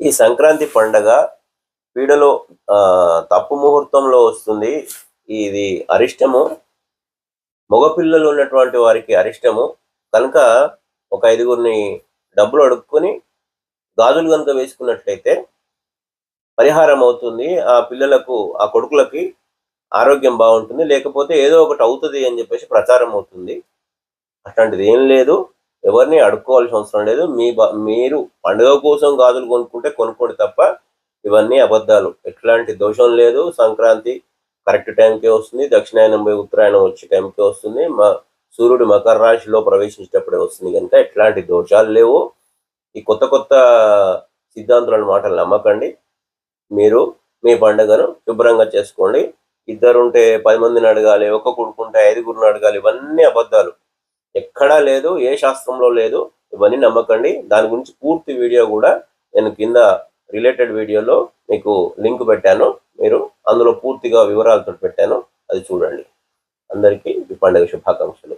ఈ సంక్రాంతి పండగ పీడలో తప్పు ముహూర్తంలో వస్తుంది. ఇది అరిష్టము. మగపిల్లలు ఉన్నటువంటి వారికి అరిష్టము. కనుక ఒక 5గురిని డబ్బులు అడుక్కొని గాజులు గనుక వేసుకున్నట్లయితే పరిహారం అవుతుంది. ఆ పిల్లలకు, ఆ కొడుకులకి ఆరోగ్యం బాగుంటుంది. లేకపోతే ఏదో ఒకటి అవుతుంది అని చెప్పేసి ప్రచారం అవుతుంది. అట్లాంటిది ఏం లేదు. ఎవరిని అడుక్కోవాల్సిన అవసరం లేదు. మీరు పండుగ కోసం గాజులు కొనుక్కోండి తప్ప ఇవన్నీ అబద్ధాలు. ఎట్లాంటి దోషం లేదు. సంక్రాంతి కరెక్ట్ టైంకే వస్తుంది. దక్షిణాయనం పోయి ఉత్తరాయణం వచ్చే టైంకే వస్తుంది. సూర్యుడు మకర రాశిలో ప్రవేశించేటప్పుడే వస్తుంది కనుక ఎట్లాంటి దోషాలు లేవు. ఈ కొత్త కొత్త సిద్ధాంతులను మాటలు నమ్మకండి. మీరు మీ పండుగను శుభ్రంగా చేసుకోండి. ఇద్దరుంటే 10 మందిని అడగాలి, ఒక్క కొడుకుంటే 5గురిని అడగాలి. ఇవన్నీ అబద్ధాలు. ఎక్కడా లేదు, ఏ శాస్త్రంలో లేదు. ఇవన్నీ నమ్మకండి. దాని గురించి పూర్తి వీడియో కూడా నేను కింద రిలేటెడ్ వీడియోలో మీకు లింక్ పెట్టాను. మీరు అందులో పూర్తిగా వివరాలతో పెట్టాను, అది చూడండి. అందరికీ ఈ పండుగ శుభాకాంక్షలు.